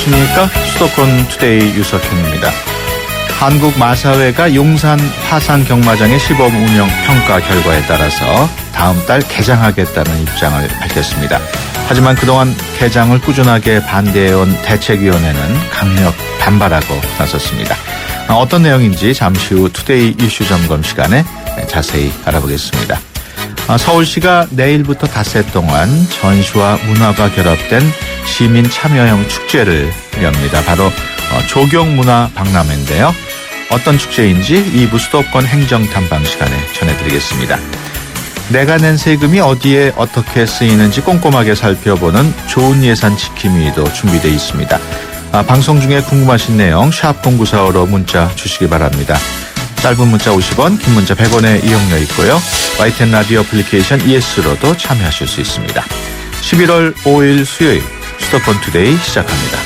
안녕하십니까. 수도권 투데이 유석현입니다. 한국마사회가 용산 화산경마장의 시범 운영 평가 결과에 따라서 다음 달 개장하겠다는 입장을 밝혔습니다. 하지만 그동안 개장을 꾸준하게 반대해온 대책위원회는 강력 반발하고 나섰습니다. 어떤 내용인지 잠시 후 투데이 이슈 점검 시간에 자세히 알아보겠습니다. 서울시가 내일부터 닷새 동안 전시와 문화가 결합된 시민 참여형 축제를 엽니다. 바로 조경문화박람회인데요. 어떤 축제인지 2부 수도권 행정탐방 시간에 전해드리겠습니다. 내가 낸 세금이 어디에 어떻게 쓰이는지 꼼꼼하게 살펴보는 좋은 예산 지킴이도 준비되어 있습니다. 방송 중에 궁금하신 내용 샵0945로 문자 주시기 바랍니다. 짧은 문자 50원, 긴 문자 100원의 이용료 있고요. YTN 라디오 애플리케이션 ES로도 참여하실 수 있습니다. 11월 5일 수요일 수도권 투데이 시작합니다.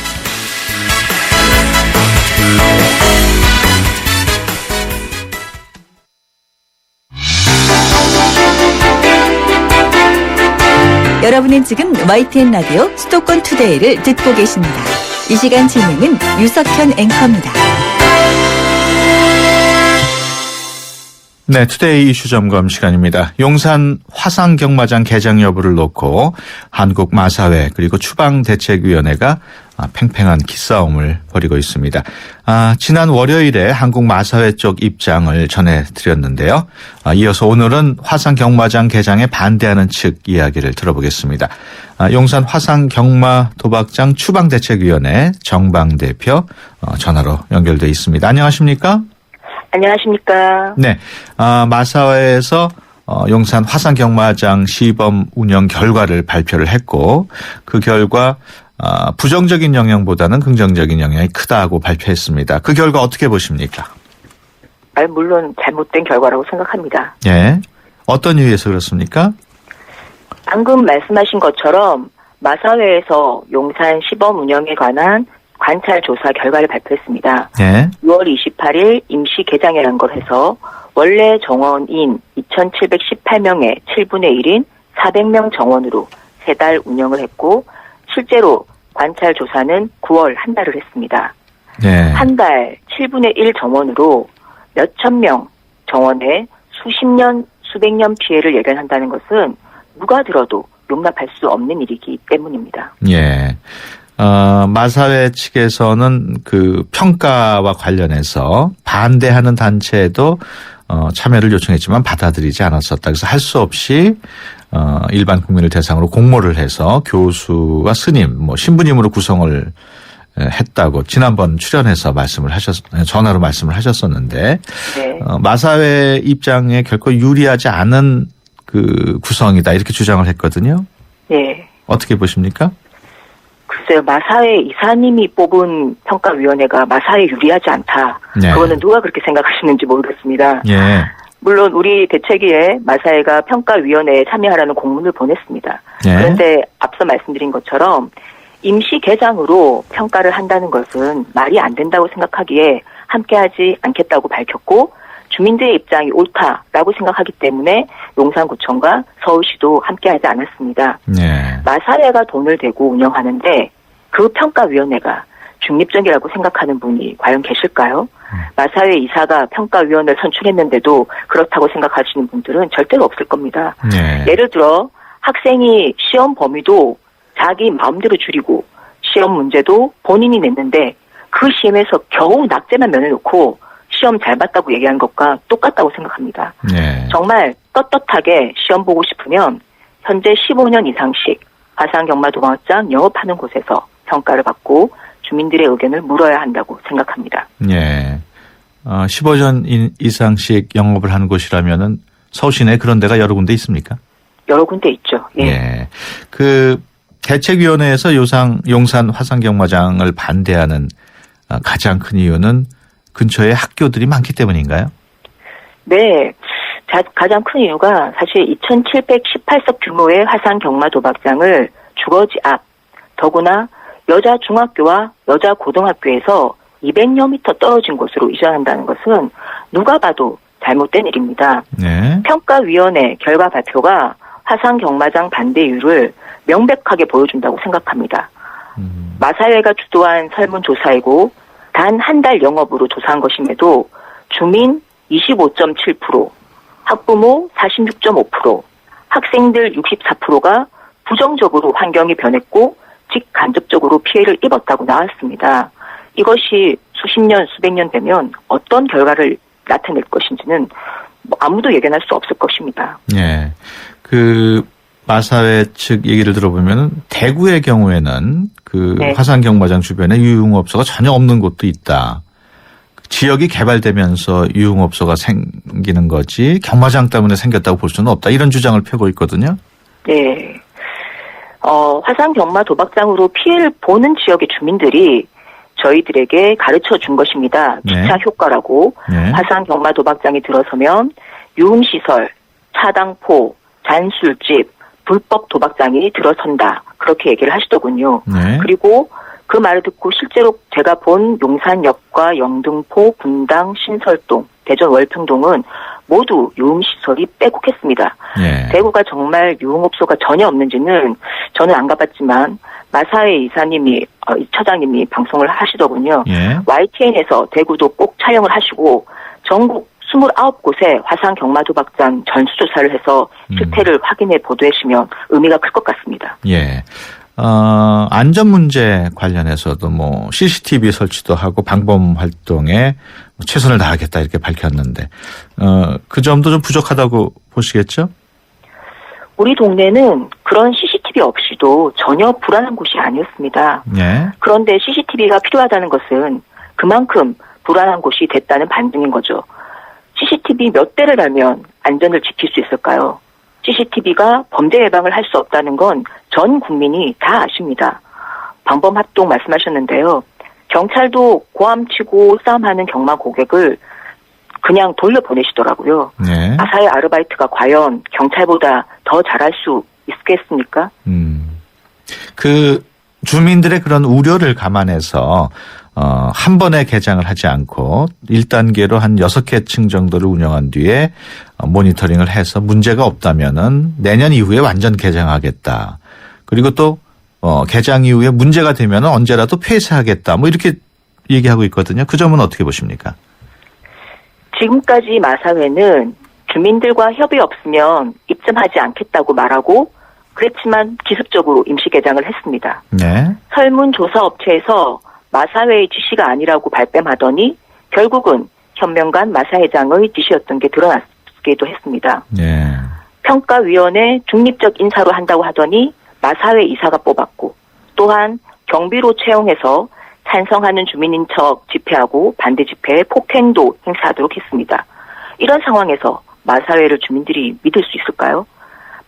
여러분은 지금 YTN 라디오 수도권 투데이를 듣고 계십니다. 이 시간 진행은 유석현 앵커입니다. 네, 투데이 이슈 점검 시간입니다. 용산 화산경마장 개장 여부를 놓고 한국마사회 그리고 추방대책위원회가 팽팽한 기싸움을 벌이고 있습니다. 지난 월요일에 한국마사회 쪽 입장을 전해드렸는데요. 이어서 오늘은 화산경마장 개장에 반대하는 측 이야기를 들어보겠습니다. 용산 화산경마도박장 추방대책위원회 정방 대표 전화로 연결돼 있습니다. 안녕하십니까? 안녕하십니까. 네, 마사회에서 용산 화산경마장 시범 운영 결과를 발표를 했고 그 결과 부정적인 영향보다는 긍정적인 영향이 크다고 발표했습니다. 그 결과 어떻게 보십니까? 물론 잘못된 결과라고 생각합니다. 예, 어떤 이유에서 그렇습니까? 방금 말씀하신 것처럼 마사회에서 용산 시범 운영에 관한 관찰 조사 결과를 발표했습니다. 예. 6월 28일 임시 개장이라는 걸 해서 원래 정원인 2,718명의 7분의 1인 400명 정원으로 3달 운영을 했고 실제로 관찰 조사는 9월 한 달을 했습니다. 네. 한 달 7분의 1 정원으로 몇천 명 정원에 수십 년, 수백 년 피해를 예견한다는 것은 누가 들어도 용납할 수 없는 일이기 때문입니다. 예. 마사회 측에서는 그 평가와 관련해서 반대하는 단체도 참여를 요청했지만 받아들이지 않았었다. 그래서 할 수 없이 일반 국민을 대상으로 공모를 해서 교수와 스님, 신부님으로 구성을 했다고 지난번 출연해서 전화로 말씀을 하셨었는데, 네. 마사회 입장에 결코 유리하지 않은 그 구성이다 이렇게 주장을 했거든요. 네. 어떻게 보십니까? 글쎄요, 마사회 이사님이 뽑은 평가위원회가 마사회에 유리하지 않다. 네. 그거는 누가 그렇게 생각하시는지 모르겠습니다. 예. 물론 우리 대책위에 마사회가 평가위원회에 참여하라는 공문을 보냈습니다. 예. 그런데 앞서 말씀드린 것처럼 임시 개장으로 평가를 한다는 것은 말이 안 된다고 생각하기에 함께하지 않겠다고 밝혔고 주민들의 입장이 옳다라고 생각하기 때문에 용산구청과 서울시도 함께하지 않았습니다. 네. 마사회가 돈을 대고 운영하는데 그 평가위원회가 중립적이라고 생각하는 분이 과연 계실까요? 마사회 이사가 평가위원회를 선출했는데도 그렇다고 생각하시는 분들은 절대로 없을 겁니다. 네. 예를 들어 학생이 시험 범위도 자기 마음대로 줄이고 시험 문제도 본인이 냈는데 그 시험에서 겨우 낙제만 면해놓고 시험 잘 봤다고 얘기한 것과 똑같다고 생각합니다. 네. 정말 떳떳하게 시험 보고 싶으면 현재 15년 이상씩 화산경마도박장 영업하는 곳에서 평가를 받고 주민들의 의견을 물어야 한다고 생각합니다. 예. 15년 이상씩 영업을 하는 곳이라면은 서울시 내 그런 데가 여러 군데 있습니까? 여러 군데 있죠. 예. 예. 그 대책위원회에서 용산 화산경마장을 반대하는 가장 큰 이유는 근처에 학교들이 많기 때문인가요? 네. 가장 큰 이유가 사실 2,718석 규모의 화산경마도박장을 주거지 앞, 더구나 여자 중학교와 여자 고등학교에서 200여 미터 떨어진 곳으로 이전한다는 것은 누가 봐도 잘못된 일입니다. 네. 평가위원회 결과 발표가 화산경마장 반대 이유를 명백하게 보여준다고 생각합니다. 마사회가 주도한 설문조사이고 단 한 달 영업으로 조사한 것임에도 주민 25.7%, 학부모 46.5%, 학생들 64%가 부정적으로 환경이 변했고 직간접적으로 피해를 입었다고 나왔습니다. 이것이 수십 년, 수백 년 되면 어떤 결과를 나타낼 것인지는 아무도 예견할 수 없을 것입니다. 예. 마사회 측 얘기를 들어보면 대구의 경우에는 네. 화산 경마장 주변에 유흥업소가 전혀 없는 곳도 있다. 지역이 개발되면서 유흥업소가 생기는 거지 경마장 때문에 생겼다고 볼 수는 없다. 이런 주장을 펴고 있거든요. 네. 화산 경마 도박장으로 피해를 보는 지역의 주민들이 저희들에게 가르쳐 준 것입니다. 기차 효과라고. 네. 화산 경마 도박장에 들어서면 유흥시설, 차당포, 잔술집, 불법 도박장이 들어선다. 그렇게 얘기를 하시더군요. 네. 그리고 그 말을 듣고 실제로 제가 본 용산역과 영등포, 분당, 신설동, 대전 월평동은 모두 유흥시설이 빼곡했습니다. 예. 대구가 정말 유흥업소가 전혀 없는지는 저는 안 가봤지만 마사회 차장님이 방송을 하시더군요. 예. YTN에서 대구도 꼭 촬영을 하시고 전국 29곳에 화산 경마 도박장 전수조사를 해서 실태를 확인해 보도하시면 의미가 클 것 같습니다. 예. 안전 문제 관련해서도 CCTV 설치도 하고 방범 활동에 최선을 다하겠다 이렇게 밝혔는데, 그 점도 좀 부족하다고 보시겠죠? 우리 동네는 그런 CCTV 없이도 전혀 불안한 곳이 아니었습니다. 예. 그런데 CCTV가 필요하다는 것은 그만큼 불안한 곳이 됐다는 반증인 거죠. CCTV 몇 대를 달면 안전을 지킬 수 있을까요? CCTV가 범죄 예방을 할 수 없다는 건 전 국민이 다 아십니다. 방범합동 말씀하셨는데요. 경찰도 고함치고 싸움하는 경마 고객을 그냥 돌려보내시더라고요. 네. 마사회 아르바이트가 과연 경찰보다 더 잘할 수 있겠습니까? 주민들의 그런 우려를 감안해서 한 번에 개장을 하지 않고 1단계로 한 6개 층 정도를 운영한 뒤에 모니터링을 해서 문제가 없다면은 내년 이후에 완전 개장하겠다. 그리고 또 개장 이후에 문제가 되면은 언제라도 폐쇄하겠다. 이렇게 얘기하고 있거든요. 그 점은 어떻게 보십니까? 지금까지 마사회는 주민들과 협의 없으면 입점하지 않겠다고 말하고 그랬지만 기습적으로 임시 개장을 했습니다. 네. 설문조사 업체에서 마사회의 지시가 아니라고 발뺌하더니 결국은 현명관 마사회장의 지시였던 게 드러났기도 했습니다. 네. 평가위원회 중립적 인사로 한다고 하더니 마사회 이사가 뽑았고 또한 경비로 채용해서 찬성하는 주민인 척 집회하고 반대 집회에 폭행도 행사하도록 했습니다. 이런 상황에서 마사회를 주민들이 믿을 수 있을까요?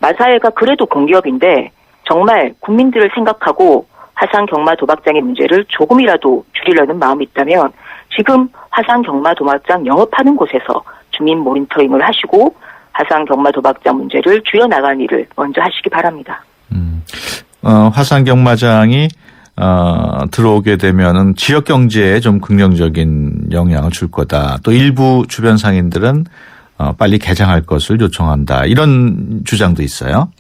마사회가 그래도 공기업인데 정말 국민들을 생각하고 화산 경마 도박장의 문제를 조금이라도 줄이려는 마음이 있다면 지금 화산 경마 도박장 영업하는 곳에서 주민 모니터링을 하시고 화산 경마 도박장 문제를 줄여나갈 일을 먼저 하시기 바랍니다. 화산 경마장이 들어오게 되면은 지역 경제에 좀 긍정적인 영향을 줄 거다. 또 일부 주변 상인들은 빨리 개장할 것을 요청한다. 이런 주장도 있어요.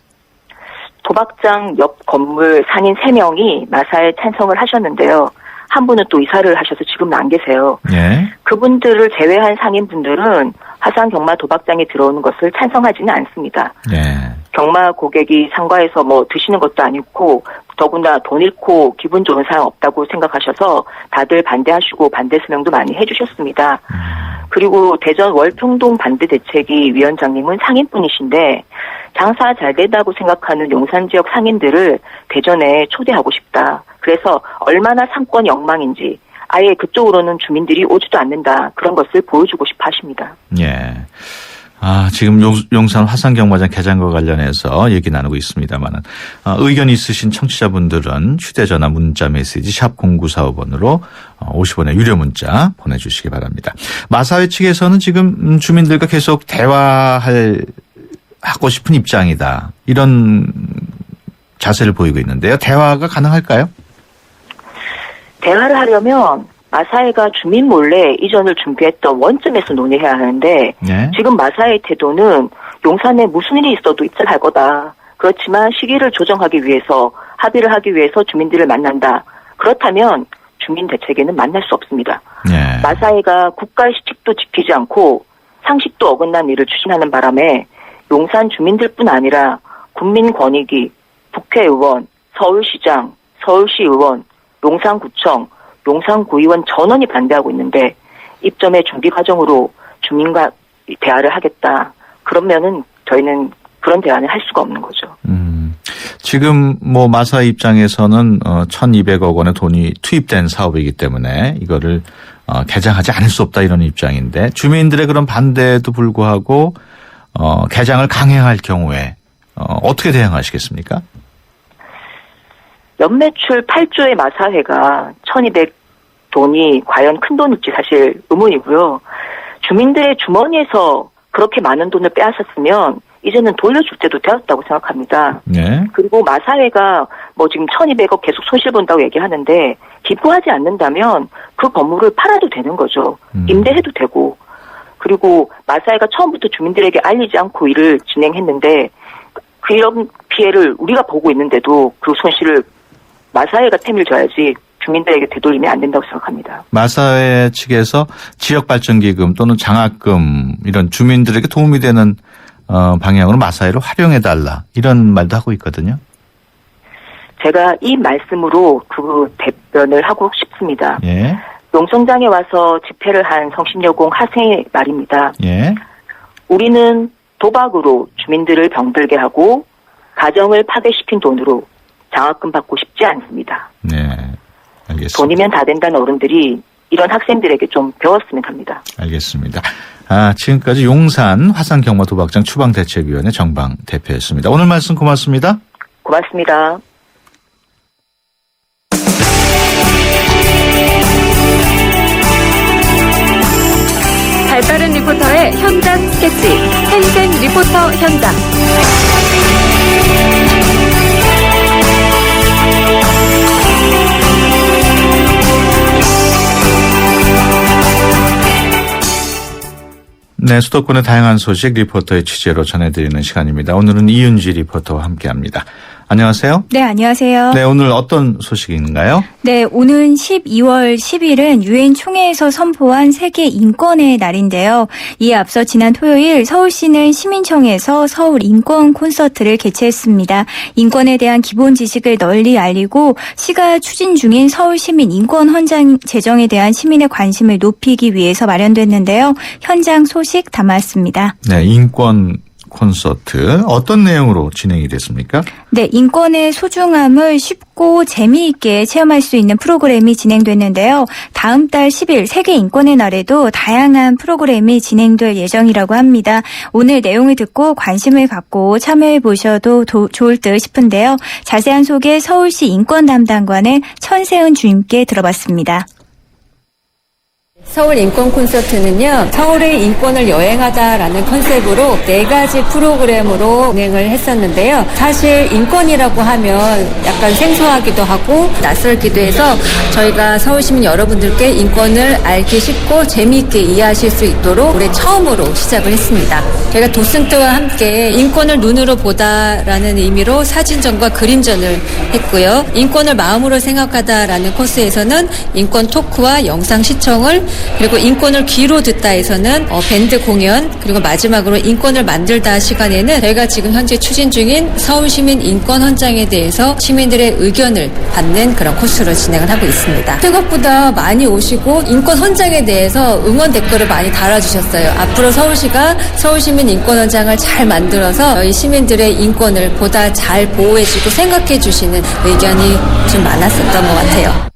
도박장 옆 건물 상인 3명이 마사에 찬성을 하셨는데요. 한 분은 또 이사를 하셔서 지금은 안 계세요. 예. 그분들을 제외한 상인분들은 화산 경마 도박장에 들어오는 것을 찬성하지는 않습니다. 예. 경마 고객이 상가에서 드시는 것도 아니고 더구나 돈 잃고 기분 좋은 사람 없다고 생각하셔서 다들 반대하시고 반대 설명도 많이 해주셨습니다. 그리고 대전 월평동 반대대책위 위원장님은 상인분이신데 장사 잘 된다고 생각하는 용산 지역 상인들을 대전에 초대하고 싶다. 그래서 얼마나 상권이 엉망인지 아예 그쪽으로는 주민들이 오지도 않는다. 그런 것을 보여주고 싶어 하십니다. 예. 지금 용산 화산경마장 개장과 관련해서 얘기 나누고 있습니다만은 의견 있으신 청취자분들은 휴대전화 문자 메시지 샵 0945번으로 50원의 유료 문자 보내주시기 바랍니다. 마사회 측에서는 지금 주민들과 계속 하고 싶은 입장이다. 이런 자세를 보이고 있는데요. 대화가 가능할까요? 대화를 하려면 마사회가 주민 몰래 이전을 준비했던 원점에서 논의해야 하는데 네. 지금 마사회 태도는 용산에 무슨 일이 있어도 입찰할 거다. 그렇지만 시기를 조정하기 위해서 합의를 하기 위해서 주민들을 만난다. 그렇다면 주민 대책에는 만날 수 없습니다. 예. 마사회가 국가의 시책도 지키지 않고 상식도 어긋난 일을 추진하는 바람에 용산 주민들뿐 아니라 국민권익위, 국회의원, 서울시장, 서울시의원, 용산구청, 용산구의원 전원이 반대하고 있는데 입점의 준비 과정으로 주민과 대화를 하겠다. 그러면은 저희는 그런 대화는 할 수가 없는 거죠. 지금 뭐 마사 입장에서는 1,200억 원의 돈이 투입된 사업이기 때문에 이거를 개장하지 않을 수 없다 이런 입장인데 주민들의 그런 반대에도 불구하고 개장을 강행할 경우에 어떻게 대응하시겠습니까? 연매출 8조의 마사회가 1,200 돈이 과연 큰 돈일지 사실 의문이고요. 주민들의 주머니에서 그렇게 많은 돈을 빼앗았으면 이제는 돌려줄 때도 되었다고 생각합니다. 네. 그리고 마사회가 뭐 지금 1,200억 계속 손실 본다고 얘기하는데 기부하지 않는다면 그 건물을 팔아도 되는 거죠. 임대해도 되고. 그리고 마사회가 처음부터 주민들에게 알리지 않고 일을 진행했는데 그런 피해를 우리가 보고 있는데도 그 손실을 마사회가 태밀 져야지 주민들에게 되돌리면 안 된다고 생각합니다. 마사회 측에서 지역발전기금 또는 장학금 이런 주민들에게 도움이 되는 방향으로 마사회를 활용해달라 이런 말도 하고 있거든요. 제가 이 말씀으로 그 대변을 하고 싶습니다. 예. 농성장에 와서 집회를 한 성심여공 학생의 말입니다. 예. 우리는 도박으로 주민들을 병들게 하고 가정을 파괴시킨 돈으로 장학금 받고 싶지 않습니다. 네. 알겠습니다. 돈이면 다 된다는 어른들이 이런 학생들에게 좀 배웠으면 합니다. 알겠습니다. 지금까지 용산 화산경마도박장 추방대책위원회 정방 대표였습니다. 오늘 말씀 고맙습니다. 고맙습니다. 발빠른 리포터의 현장 스케치, 생생 리포터 현장. 네, 수도권의 다양한 소식 리포터의 취재로 전해드리는 시간입니다. 오늘은 이윤지 리포터와 함께합니다. 안녕하세요. 네, 안녕하세요. 네, 오늘 어떤 소식인가요? 네, 오는 12월 10일은 유엔 총회에서 선포한 세계 인권의 날인데요. 이에 앞서 지난 토요일 서울시는 시민청에서 서울 인권 콘서트를 개최했습니다. 인권에 대한 기본 지식을 널리 알리고 시가 추진 중인 서울시민 인권 헌장 제정에 대한 시민의 관심을 높이기 위해서 마련됐는데요. 현장 소식 담았습니다. 네, 인권 콘서트 어떤 내용으로 진행이 됐습니까? 네, 인권의 소중함을 쉽고 재미있게 체험할 수 있는 프로그램이 진행됐는데요. 다음 달 10일 세계 인권의 날에도 다양한 프로그램이 진행될 예정이라고 합니다. 오늘 내용을 듣고 관심을 갖고 참여해 보셔도 좋을 듯 싶은데요. 자세한 소개 서울시 인권 담당관의 천세은 주임께 들어봤습니다. 서울 인권 콘서트는요, 서울의 인권을 여행하다라는 컨셉으로 4가지 프로그램으로 진행을 했었는데요. 사실 인권이라고 하면 약간 생소하기도 하고 낯설기도 해서 저희가 서울시민 여러분들께 인권을 알기 쉽고 재미있게 이해하실 수 있도록 올해 처음으로 시작을 했습니다. 저희가 도슨트와 함께 인권을 눈으로 보다라는 의미로 사진전과 그림전을 했고요. 인권을 마음으로 생각하다라는 코스에서는 인권 토크와 영상 시청을, 그리고 인권을 귀로 듣다에서는 밴드 공연, 그리고 마지막으로 인권을 만들다 시간에는 저희가 지금 현재 추진 중인 서울시민 인권 헌장에 대해서 시민들의 의견을 받는 그런 코스로 진행을 하고 있습니다. 생각보다 많이 오시고 인권 헌장에 대해서 응원 댓글을 많이 달아주셨어요. 앞으로 서울시가 서울시민 인권 헌장을 잘 만들어서 저희 시민들의 인권을 보다 잘 보호해주고 생각해주시는 의견이 좀 많았었던 것 같아요.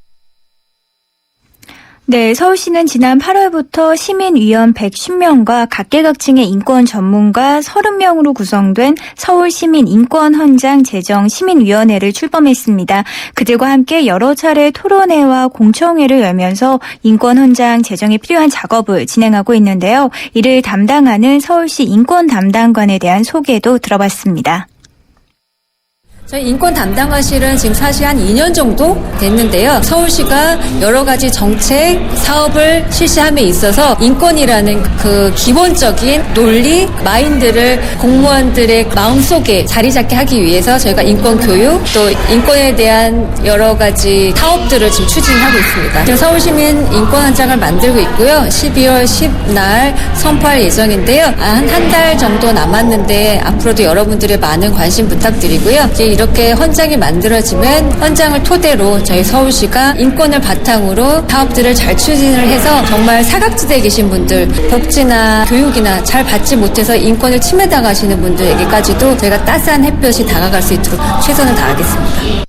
네, 서울시는 지난 8월부터 시민위원 110명과 각계각층의 인권 전문가 30명으로 구성된 서울시민인권헌장 제정 시민위원회를 출범했습니다. 그들과 함께 여러 차례 토론회와 공청회를 열면서 인권헌장 제정에 필요한 작업을 진행하고 있는데요. 이를 담당하는 서울시 인권담당관에 대한 소개도 들어봤습니다. 저희 인권 담당관실은 지금 사실 한 2년 정도 됐는데요. 서울시가 여러 가지 정책, 사업을 실시함에 있어서 인권이라는 그 기본적인 논리, 마인드를 공무원들의 마음속에 자리 잡게 하기 위해서 저희가 인권 교육, 또 인권에 대한 여러 가지 사업들을 지금 추진하고 있습니다. 지금 서울시민 인권헌장을 만들고 있고요. 12월 10날 선포할 예정인데요. 한 달 정도 남았는데 앞으로도 여러분들의 많은 관심 부탁드리고요. 이제 이렇게 헌장이 만들어지면 헌장을 토대로 저희 서울시가 인권을 바탕으로 사업들을 잘 추진을 해서 정말 사각지대에 계신 분들, 복지나 교육이나 잘 받지 못해서 인권을 침해당하시는 분들에게까지도 저희가 따스한 햇볕이 다가갈 수 있도록 최선을 다하겠습니다.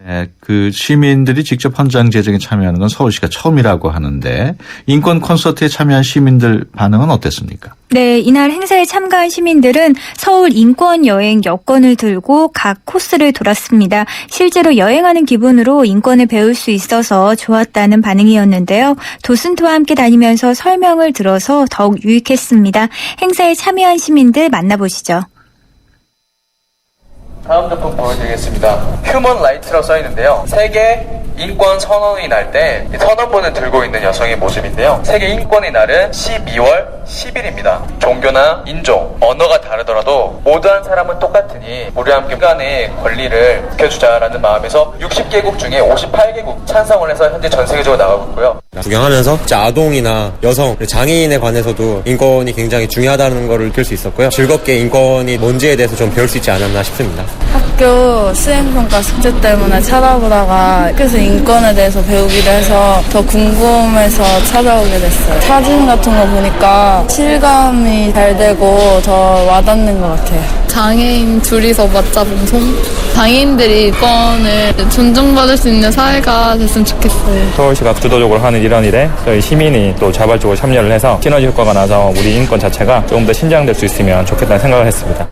네, 그 시민들이 직접 헌장 제정에 참여하는 건 서울시가 처음이라고 하는데 인권 콘서트에 참여한 시민들 반응은 어땠습니까? 네, 이날 행사에 참가한 시민들은 서울 인권 여행 여권을 들고 각 코스를 돌았습니다. 실제로 여행하는 기분으로 인권을 배울 수 있어서 좋았다는 반응이었는데요. 도슨트와 함께 다니면서 설명을 들어서 더욱 유익했습니다. 행사에 참여한 시민들 만나보시죠. 다음 작품 보여드리겠습니다. 휴먼 라이트라고 써있는데요. 세계 인권 선언이 날 때 선언본을 들고 있는 여성의 모습인데요. 세계 인권의 날은 12월 10일입니다. 종교나 인종, 언어가 다르더라도 모두한 사람은 똑같으니 우리 함께 인간의 권리를 지켜주자라는 마음에서 60개국 중에 58개국 찬성을 해서 현재 전 세계적으로 나가고 있고요. 구경하면서 진짜 아동이나 여성, 장애인에 관해서도 인권이 굉장히 중요하다는 걸 느낄 수 있었고요. 즐겁게 인권이 뭔지에 대해서 좀 배울 수 있지 않았나 싶습니다. 학교 수행평가 숙제 때문에 찾아보다가 그래서 인권에 대해서 배우기로 해서 더 궁금해서 찾아오게 됐어요. 사진 같은 거 보니까 실감이 잘 되고 더 와닿는 것 같아요. 장애인 둘이서 맞잡은 손? 장애인들이 인권을 존중받을 수 있는 사회가 됐으면 좋겠어요. 서울시가 주도적으로 하는 이런 일에 저희 시민이 또 자발적으로 참여를 해서 시너지 효과가 나서 우리 인권 자체가 조금 더 신장될 수 있으면 좋겠다는 생각을 했습니다.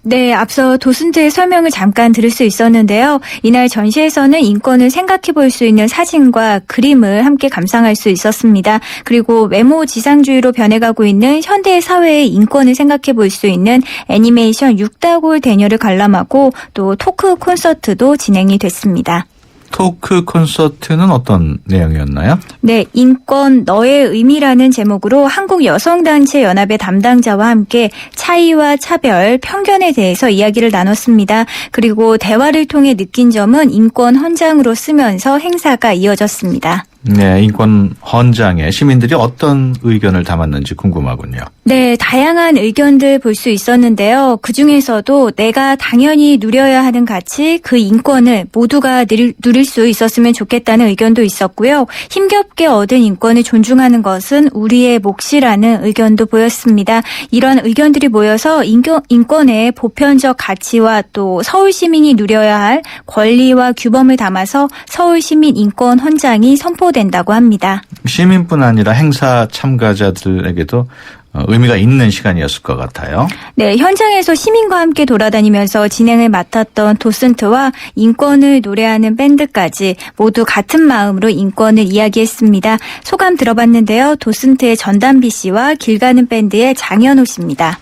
네, 앞서 도슨트의 설명을 잠깐 들을 수 있었는데요. 이날 전시에서는 인권을 생각해 볼 수 있는 사진과 그림을 함께 감상할 수 있었습니다. 그리고 외모 지상주의로 변해가고 있는 현대 사회의 인권을 생각해 볼 수 있는 애니메이션 6다골 대녀를 관람하고 또 토크 콘서트도 진행이 됐습니다. 토크 콘서트는 어떤 내용이었나요? 네, 인권 너의 의미라는 제목으로 한국 여성단체 연합의 담당자와 함께 차이와 차별, 편견에 대해서 이야기를 나눴습니다. 그리고 대화를 통해 느낀 점은 인권 헌장으로 쓰면서 행사가 이어졌습니다. 네, 인권 헌장에 시민들이 어떤 의견을 담았는지 궁금하군요. 네, 다양한 의견들 볼 수 있었는데요. 그중에서도 내가 당연히 누려야 하는 가치, 그 인권을 모두가 누릴 수 있었으면 좋겠다는 의견도 있었고요. 힘겹게 얻은 인권을 존중하는 것은 우리의 몫이라는 의견도 보였습니다. 이런 의견들이 모여서 인권의 보편적 가치와 또 서울 시민이 누려야 할 권리와 규범을 담아서 서울시민 인권 헌장이 선포된다고 합니다. 시민뿐 아니라 행사 참가자들에게도 의미가 있는 시간이었을 것 같아요. 네, 현장에서 시민과 함께 돌아다니면서 진행을 맡았던 도슨트와 인권을 노래하는 밴드까지 모두 같은 마음으로 인권을 이야기했습니다. 소감 들어봤는데요. 도슨트의 전담비 씨와 길 가는 밴드의 장현우 씨입니다.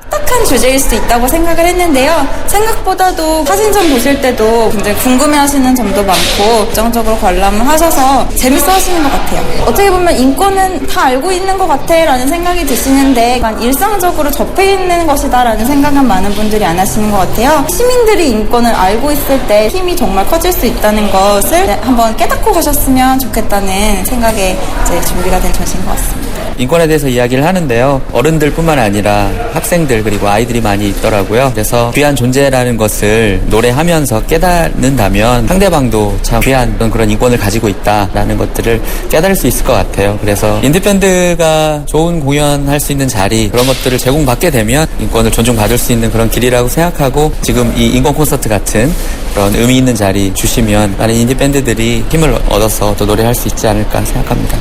딱딱한 주제일 수 있다고 생각을 했는데요. 생각보다도 사진전 보실 때도 굉장히 궁금해하시는 점도 많고 긍정적으로 관람을 하셔서 재밌어 하시는 것 같아요. 어떻게 보면 인권은 다 알고 있는 것 같아 라는 생각이 드시는데 일상적으로 접해 있는 것이다 라는 생각은 많은 분들이 안 하시는 것 같아요. 시민들이 인권을 알고 있을 때 힘이 정말 커질 수 있다는 것을 한번 깨닫고 가셨으면 좋겠다는 생각에 이제 준비가 된 전시인 것 같습니다. 인권에 대해서 이야기를 하는데요. 어른들뿐만 아니라 학생들 그리고 아이들이 많이 있더라고요. 그래서 귀한 존재라는 것을 노래하면서 깨닫는다면 상대방도 참 귀한 그런 인권을 가지고 있다라는 것들을 깨달을 수 있을 것 같아요. 그래서 인디밴드가 좋은 공연할 수 있는 자리 그런 것들을 제공받게 되면 인권을 존중받을 수 있는 그런 길이라고 생각하고 지금 이 인권 콘서트 같은 그런 의미 있는 자리 주시면 많은 인디밴드들이 힘을 얻어서 또 노래할 수 있지 않을까 생각합니다.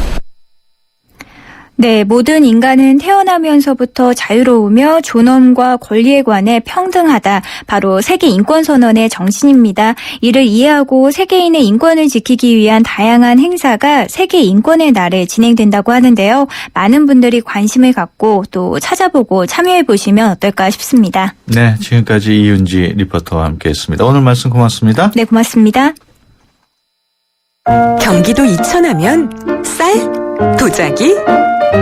네, 모든 인간은 태어나면서부터 자유로우며 존엄과 권리에 관해 평등하다. 바로 세계 인권 선언의 정신입니다. 이를 이해하고 세계인의 인권을 지키기 위한 다양한 행사가 세계 인권의 날에 진행된다고 하는데요. 많은 분들이 관심을 갖고 또 찾아보고 참여해 보시면 어떨까 싶습니다. 네, 지금까지 이윤지 리포터와 함께했습니다. 오늘 말씀 고맙습니다. 네, 고맙습니다. 경기도 이천하면 쌀, 도자기,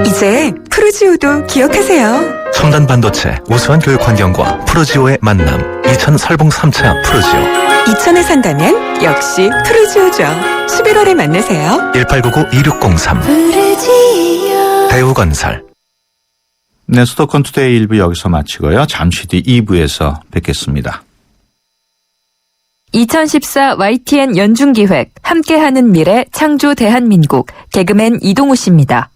이제 프루지오도 기억하세요. 첨단 반도체, 우수한 교육 환경과 프루지오의 만남. 이천 설봉 3차 프루지오. 이천에 산다면 역시 프루지오죠. 11월에 만나세요. 1899-2603 프루지오. 대우건설. 네, 수도권 투데이 1부 여기서 마치고요. 잠시 뒤 2부에서 뵙겠습니다. 2014 YTN 연중기획 함께하는 미래 창조 대한민국 개그맨 이동우 씨입니다.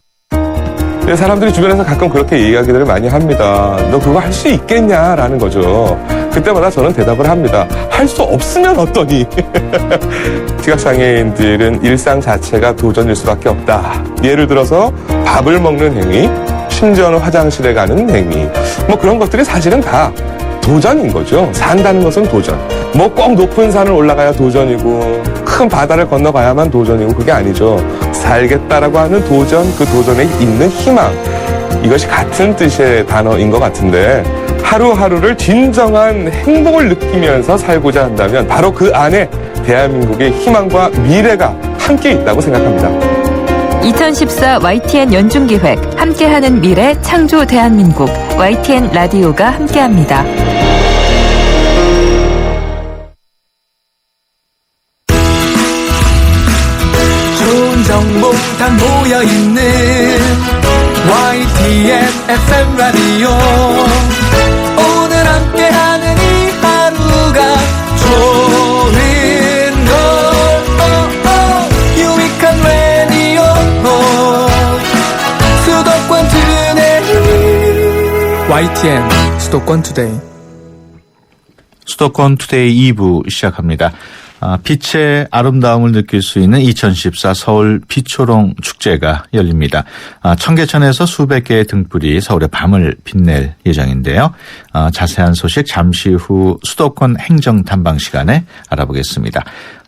사람들이 주변에서 가끔 그렇게 이야기들을 많이 합니다. 너 그거 할 수 있겠냐라는 거죠. 그때마다 저는 대답을 합니다. 할 수 없으면 어떠니? 시각장애인들은 일상 자체가 도전일 수밖에 없다. 예를 들어서 밥을 먹는 행위, 심지어는 화장실에 가는 행위, 뭐 그런 것들이 사실은 다 도전인 거죠. 산다는 것은 도전. 뭐 꼭 높은 산을 올라가야 도전이고 큰 바다를 건너가야만 도전이고 그게 아니죠. 살겠다라고 하는 도전, 그 도전에 있는 희망, 이것이 같은 뜻의 단어인 것 같은데 하루하루를 진정한 행복을 느끼면서 살고자 한다면 바로 그 안에 대한민국의 희망과 미래가 함께 있다고 생각합니다. 2014 YTN 연중기획 함께하는 미래 창조 대한민국 YTN 라디오가 함께합니다. 좋은 정보 다 모여있는 YTN FM 라디오. 오늘 함께하는 이 하루가 좋은 걸 유익한 라디오 수도권 투데이. YTN 수도권 투데이. 수도권 투데이 2부 시작합니다. 빛의 아름다움을 느낄 수 있는 2014 서울 빛초롱 축제가 열립니다. 청계천에서 수백 개의 등불이 서울의 밤을 빛낼 예정인데요. 자세한 소식 잠시 후 수도권 행정탐방 시간에 알아보겠습니다.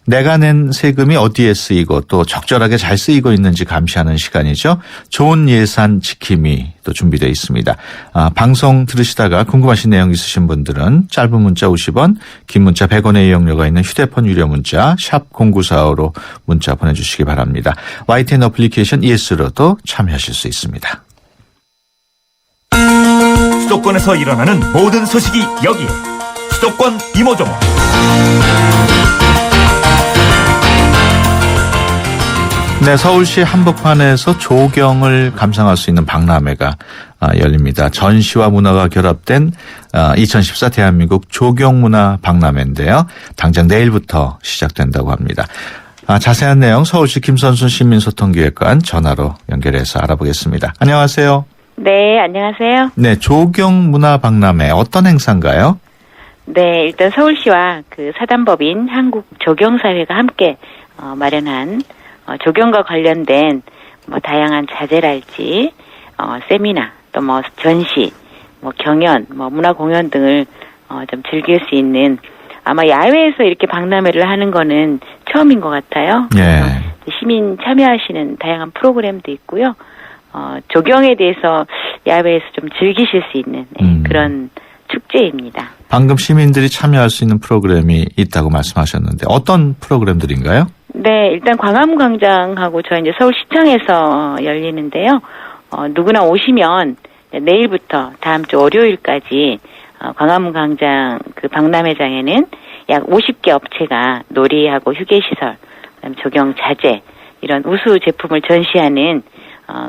내가 낸 세금이 어디에 쓰이고 또 적절하게 잘 쓰이고 있는지 감시하는 시간이죠. 좋은 예산 지킴이 또 준비되어 있습니다. 방송 들으시다가 궁금하신 내용 있으신 분들은 짧은 문자 50원, 긴 문자 100원의 이용료가 있는 휴대폰 유료 문자 샵 0945로 문자 보내주시기 바랍니다. YTN 어플리케이션 ES로도 참여하실 수 있습니다. 수도권에서 일어나는 모든 소식이 여기에. 수도권 이모저모. 네, 서울시 한복판에서 조경을 감상할 수 있는 박람회가 열립니다. 전시와 문화가 결합된 2014 대한민국 조경문화 박람회인데요. 당장 내일부터 시작된다고 합니다. 자세한 내용 서울시 김선순 시민소통기획관 전화로 연결해서 알아보겠습니다. 안녕하세요. 네, 안녕하세요. 네, 조경문화 박람회 어떤 행사인가요? 네, 일단 서울시와 그 사단법인 한국조경사회가 함께 마련한 조경과 관련된 뭐 다양한 자재랄지 세미나 또 뭐 전시, 뭐 경연, 뭐 문화 공연 등을 좀 즐길 수 있는 아마 야외에서 이렇게 박람회를 하는 거는 처음인 것 같아요. 예. 시민 참여하시는 다양한 프로그램도 있고요. 조경에 대해서 야외에서 좀 즐기실 수 있는 그런 축제입니다. 방금 시민들이 참여할 수 있는 프로그램이 있다고 말씀하셨는데 어떤 프로그램들인가요? 네, 일단 광화문광장하고 저희 이제 서울시청에서 열리는데요. 누구나 오시면 내일부터 다음 주 월요일까지 광화문광장 그 박람회장에는 약 50개 업체가 놀이하고 휴게시설, 그다음에 조경 자재 이런 우수 제품을 전시하는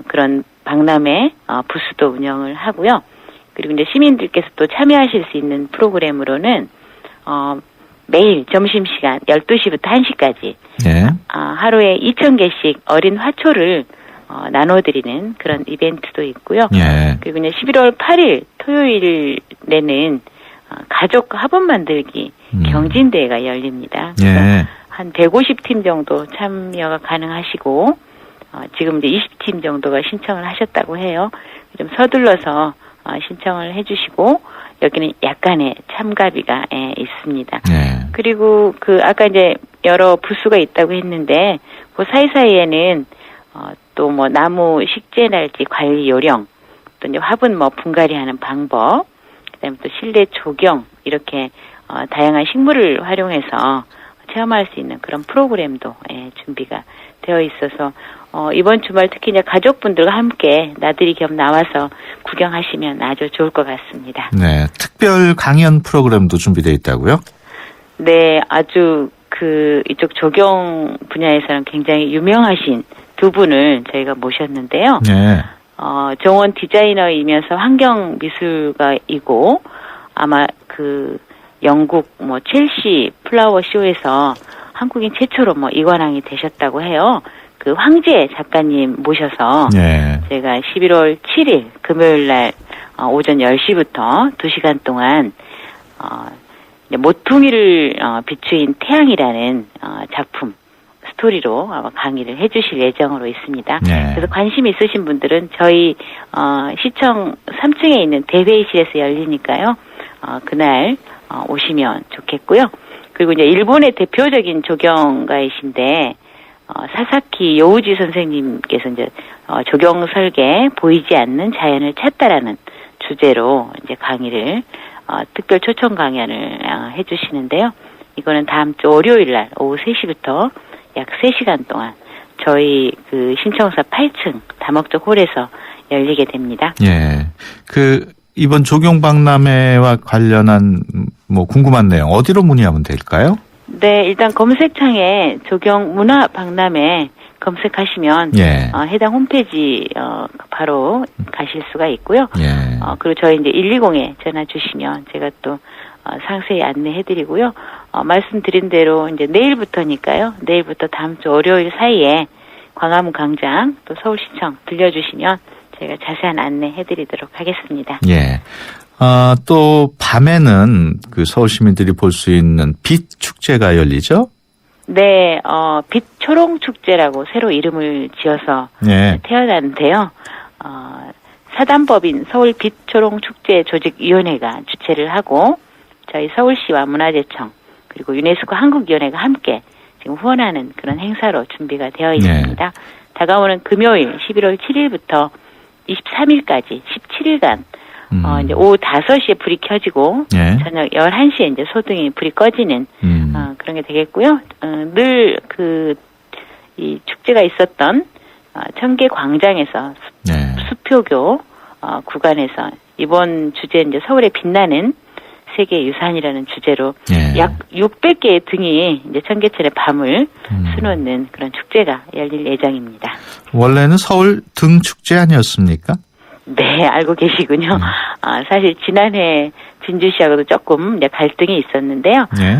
그런 박람회 부스도 운영을 하고요. 그리고 이제 시민들께서 또 참여하실 수 있는 프로그램으로는 매일 점심시간 12시부터 1시까지 네. 하루에 2,000개씩 어린 화초를 나눠드리는 그런 이벤트도 있고요. 예. 그리고 이제 11월 8일 토요일에는 가족 화분 만들기 경진대회가 열립니다. 예. 한 150팀 정도 참여가 가능하시고 지금 이제 20팀 정도가 신청을 하셨다고 해요. 좀 서둘러서 신청을 해주시고 여기는 약간의 참가비가 있습니다. 네. 그리고 아까 이제 여러 부수가 있다고 했는데 그 사이사이에는 또 뭐 나무 식재 날지 관리 요령, 또 이제 화분 분갈이하는 방법, 그다음에 또 실내 조경 이렇게 다양한 식물을 활용해서 체험할 수 있는 그런 프로그램도 준비가 되어 있어서 이번 주말 특히 이제 가족분들과 함께 나들이 겸 나와서 구경하시면 아주 좋을 것 같습니다. 네, 특별 강연 프로그램도 준비되어 있다고요? 네, 아주 이쪽 조경 분야에서는 굉장히 유명하신 두 분을 저희가 모셨는데요. 네. 정원 디자이너이면서 환경 미술가이고 아마 영국 첼시 플라워 쇼에서 한국인 최초로 이관왕이 되셨다고 해요. 황재 작가님 모셔서 네. 제가 11월 7일 금요일 날 오전 10시부터 2시간 동안 모퉁이를 비추인 태양이라는 작품 스토리로 아마 강의를 해주실 예정으로 있습니다. 네. 그래서 관심 있으신 분들은 저희 시청 3층에 있는 대회의실에서 열리니까요. 그날 오시면 좋겠고요. 그리고 이제 일본의 대표적인 조경가이신데 사사키 요우지 선생님께서 이제 조경 설계 보이지 않는 자연을 찾다라는 주제로 이제 강의를 특별 초청 강연을 해주시는데요. 이거는 다음 주 월요일 날 오후 3시부터 약 3시간 동안 저희 신청사 8층 다목적 홀에서 열리게 됩니다. 예. 이번 조경박람회와 관련한 궁금한 내용 어디로 문의하면 될까요? 네, 일단 검색창에 조경 문화 박람회 검색하시면 예. 해당 홈페이지 바로 가실 수가 있고요. 예. 그리고 저희 이제 120에 전화 주시면 제가 또 상세히 안내해드리고요. 말씀드린 대로 이제 내일부터니까요. 내일부터 다음 주 월요일 사이에 광화문 광장 또 서울시청 들려주시면 제가 자세한 안내해드리도록 하겠습니다. 예. 또 밤에는 서울 시민들이 볼 수 있는 빛 축제가 열리죠? 네, 빛 초롱 축제라고 새로 이름을 지어서 예. 태어났는데요. 사단법인 서울 빛 초롱 축제 조직위원회가 주최를 하고 저희 서울시와 문화재청 그리고 유네스코 한국위원회가 함께 지금 후원하는 그런 행사로 준비가 되어 있습니다. 네. 다가오는 금요일 11월 7일부터 23일까지 17일간 이제 오후 5시에 불이 켜지고 예. 저녁 11시에 이제 소등이 불이 꺼지는 그런 게 되겠고요. 늘 이 축제가 있었던 청계 광장에서 네. 수표교 구간에서 이번 주제 이제 서울에 빛나는 세계 유산이라는 주제로 예. 약 600개의 등이 이제 청계천의 밤을 수놓는 그런 축제가 열릴 예정입니다. 원래는 서울 등 축제 아니었습니까? 네, 알고 계시군요. 사실 지난해 진주시하고도 조금 이제 갈등이 있었는데요. 예.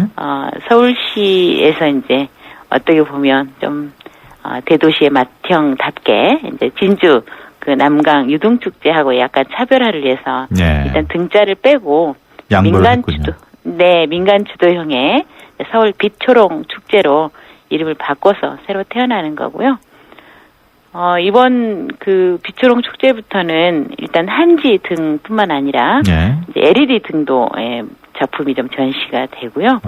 서울시에서 이제 어떻게 보면 좀 대도시의 맏형답게 이제 진주 남강 유등축제하고 약간 차별화를 위해서 예. 일단 등자를 빼고 양보를 민간 주도형의 서울 빛초롱 축제로 이름을 바꿔서 새로 태어나는 거고요. 이번 빛초롱 축제부터는 일단 한지 등뿐만 아니라 예. 이제 LED 등도 작품이 좀 전시가 되고요.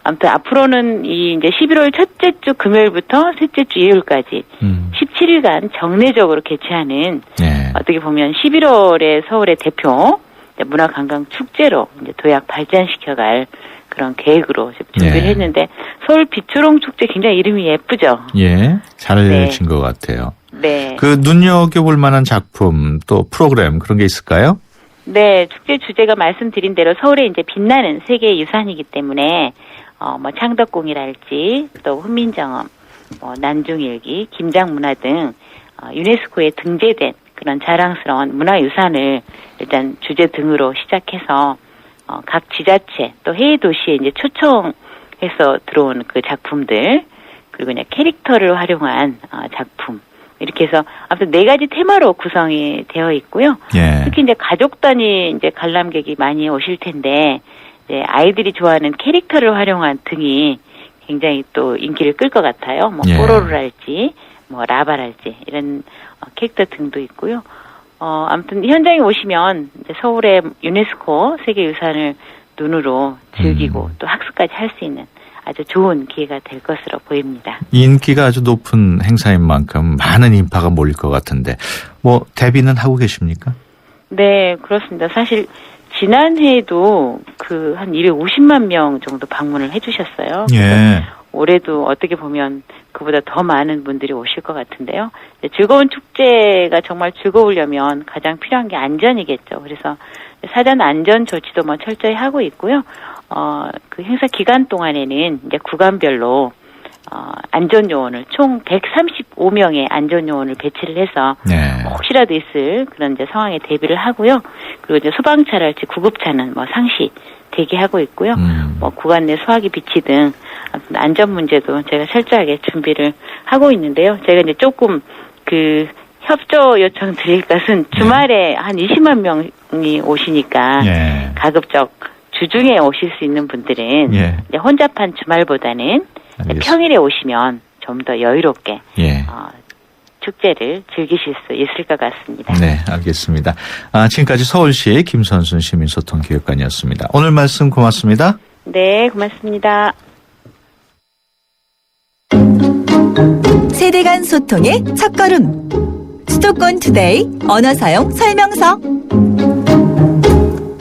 아무튼 앞으로는 이제 11월 첫째 주 금요일부터 셋째 주 일요일까지 17일간 정례적으로 개최하는 예. 어떻게 보면 11월에 서울의 대표 문화관광 축제로 이제 도약 발전시켜갈 그런 계획으로 준비를 예. 했는데 서울 빛초롱 축제 굉장히 이름이 예쁘죠. 예, 잘 네. 진 것 같아요. 네. 눈여겨볼 만한 작품 또 프로그램 그런 게 있을까요? 네, 축제 주제가 말씀드린 대로 서울에 이제 빛나는 세계 유산이기 때문에 창덕궁이랄지 또 훈민정음, 난중일기, 김장문화 등 유네스코에 등재된 그런 자랑스러운 문화유산을 일단 주제 등으로 시작해서 각 지자체 또 해외 도시에 이제 초청해서 들어온 그 작품들 그리고 그냥 캐릭터를 활용한 작품 이렇게 해서 아무튼 4가지 테마로 구성이 되어 있고요. 예. 특히 이제 가족 단위 이제 관람객이 많이 오실 텐데 이제 아이들이 좋아하는 캐릭터를 활용한 등이 굉장히 또 인기를 끌 것 같아요. 뭐 예. 뽀로로랄지 뭐 라바랄지 이런 캐릭터 등도 있고요. 아무튼 현장에 오시면 이제 서울의 유네스코 세계유산을 눈으로 즐기고 또 학습까지 할 수 있는 아주 좋은 기회가 될 것으로 보입니다. 인기가 아주 높은 행사인 만큼 많은 인파가 몰릴 것 같은데 뭐 대비는 하고 계십니까? 네, 그렇습니다. 사실 지난해에도 그 한 250만 명 정도 방문을 해주셨어요. 예. 올해도 어떻게 보면 그보다 더 많은 분들이 오실 것 같은데요. 즐거운 축제가 정말 즐거우려면 가장 필요한 게 안전이겠죠. 그래서 사전 안전 조치도 뭐 철저히 하고 있고요. 그 행사 기간 동안에는 이제 구간별로 안전요원을 총 135명의 안전요원을 배치를 해서 혹시라도 있을 그런 이제 상황에 대비를 하고요. 그리고 이제 소방차랄지 구급차는 뭐 상시 대기하고 있고요. 뭐 구간 내 소화기 비치 등 안전 문제도 제가 철저하게 준비를 하고 있는데요. 제가 이제 조금 그 협조 요청 드릴 것은 주말에 한 20만 명이 오시니까 가급적 주중에 오실 수 있는 분들은 이제 혼잡한 주말보다는 평일에 오시면 좀 더 여유롭게 축제를 즐기실 수 있을 것 같습니다. 네, 알겠습니다. 지금까지 서울시 김선순 시민소통기획관이었습니다. 오늘 말씀 고맙습니다. 네, 고맙습니다. 세대 간 소통의 첫걸음. 수도권 투데이 언어 사용 설명서.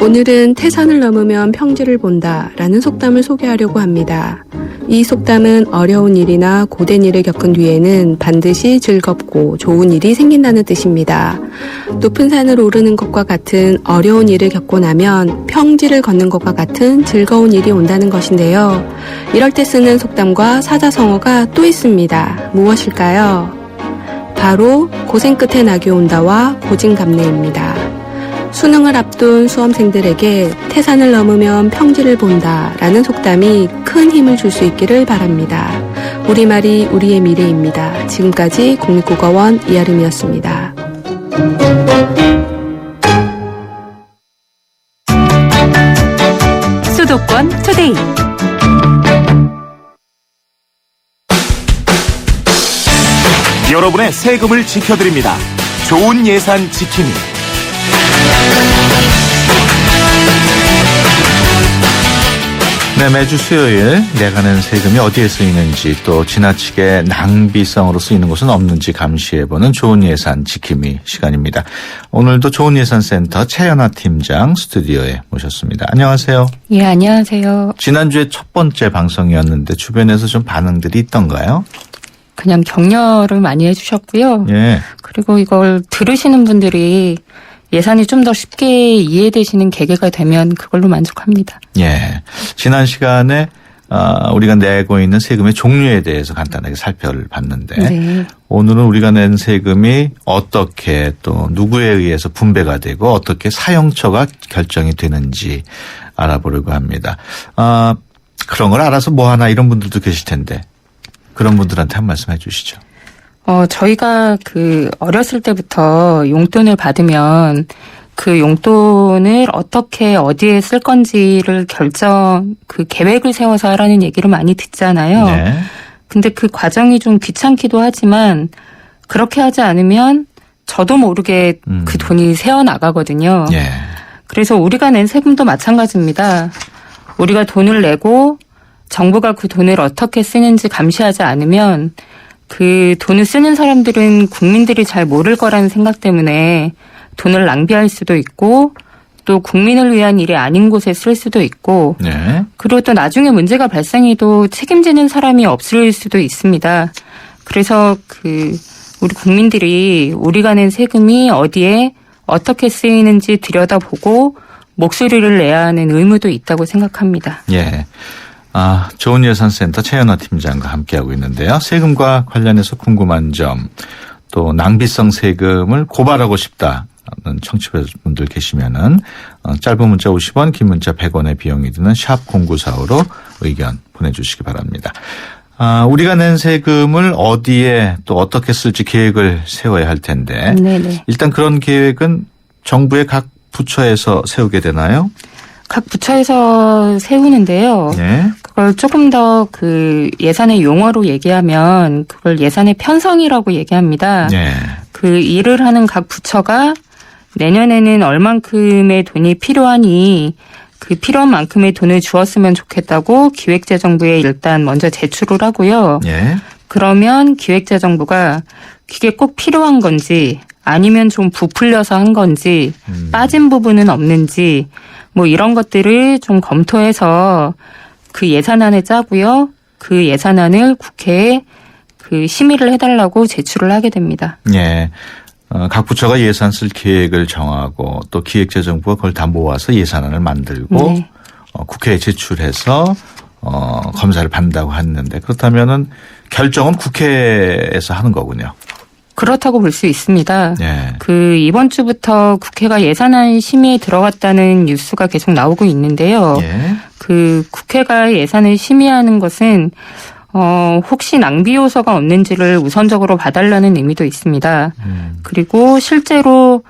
오늘은 태산을 넘으면 평지를 본다라는 속담을 소개하려고 합니다. 이 속담은 어려운 일이나 고된 일을 겪은 뒤에는 반드시 즐겁고 좋은 일이 생긴다는 뜻입니다. 높은 산을 오르는 것과 같은 어려운 일을 겪고 나면 평지를 걷는 것과 같은 즐거운 일이 온다는 것인데요. 이럴 때 쓰는 속담과 사자성어가 또 있습니다. 무엇일까요? 바로 고생 끝에 낙이 온다와 고진감래입니다. 수능을 앞둔 수험생들에게 태산을 넘으면 평지를 본다라는 속담이 큰 힘을 줄 수 있기를 바랍니다. 우리말이 우리의 미래입니다. 지금까지 국립국어원 이아름이었습니다. 수도권 투데이. 여러분의 세금을 지켜드립니다. 좋은 예산 지킴이. 네, 매주 수요일 내가 낸 세금이 어디에 쓰이는지 또 지나치게 낭비성으로 쓰이는 곳은 없는지 감시해보는 좋은 예산 지킴이 시간입니다. 오늘도 좋은 예산센터 최연아 팀장 스튜디오에 모셨습니다. 안녕하세요. 예, 안녕하세요. 지난주에 첫 번째 방송이었는데 주변에서 좀 반응들이 있던가요? 그냥 격려를 많이 해주셨고요. 예. 그리고 이걸 들으시는 분들이 예산이 좀 더 쉽게 이해되시는 계기가 되면 그걸로 만족합니다. 예. 지난 시간에 우리가 내고 있는 세금의 종류에 대해서 간단하게 살펴봤는데 네. 오늘은 우리가 낸 세금이 어떻게 또 누구에 의해서 분배가 되고 어떻게 사용처가 결정이 되는지 알아보려고 합니다. 그런 걸 알아서 뭐 하나 이런 분들도 계실 텐데 그런 분들한테 한 말씀 해 주시죠. 저희가 어렸을 때부터 용돈을 받으면 그 용돈을 어떻게 어디에 쓸 건지를 계획을 세워서 하라는 얘기를 많이 듣잖아요. 네. 근데 그 과정이 좀 귀찮기도 하지만 그렇게 하지 않으면 저도 모르게 그 돈이 새어나가거든요. 예. 그래서 우리가 낸 세금도 마찬가지입니다. 우리가 돈을 내고 정부가 그 돈을 어떻게 쓰는지 감시하지 않으면 그 돈을 쓰는 사람들은 국민들이 잘 모를 거라는 생각 때문에 돈을 낭비할 수도 있고 또 국민을 위한 일이 아닌 곳에 쓸 수도 있고 그리고 또 나중에 문제가 발생해도 책임지는 사람이 없을 수도 있습니다. 그래서 우리 국민들이 우리가 낸 세금이 어디에 어떻게 쓰이는지 들여다보고 목소리를 내야 하는 의무도 있다고 생각합니다. 예. 좋은 예산센터 최연아 팀장과 함께하고 있는데요. 세금과 관련해서 궁금한 점, 또 낭비성 세금을 고발하고 싶다는 청취자분들 계시면은 짧은 문자 50원, 긴 문자 100원의 비용이 드는 샵 0945로 의견 보내주시기 바랍니다. 우리가 낸 세금을 어디에 또 어떻게 쓸지 계획을 세워야 할 텐데 네네. 일단 그런 계획은 정부의 각 부처에서 세우게 되나요? 각 부처에서 세우는데요. 네. 그걸 조금 더 그 예산의 용어로 얘기하면 그걸 예산의 편성이라고 얘기합니다. 네. 그 일을 하는 각 부처가 내년에는 얼만큼의 돈이 필요하니 그 필요한 만큼의 돈을 주었으면 좋겠다고 기획재정부에 일단 먼저 제출을 하고요. 예. 그러면 기획재정부가 그게 꼭 필요한 건지 아니면 좀 부풀려서 한 건지 빠진 부분은 없는지 뭐 이런 것들을 좀 검토해서 그 예산안을 짜고요. 그 예산안을 국회에 그 심의를 해달라고 제출을 하게 됩니다. 예. 각 부처가 예산 쓸 계획을 정하고 또 기획재정부가 그걸 다 모아서 예산안을 만들고 네. 국회에 제출해서 검사를 받는다고 했는데 그렇다면은 결정은 국회에서 하는 거군요. 그렇다고 볼 수 있습니다. 네. 그 이번 주부터 국회가 예산안 심의에 들어갔다는 뉴스가 계속 나오고 있는데요. 예. 그 국회가 예산을 심의하는 것은 혹시 낭비 요소가 없는지를 우선적으로 봐달라는 의미도 있습니다. 그리고 실제로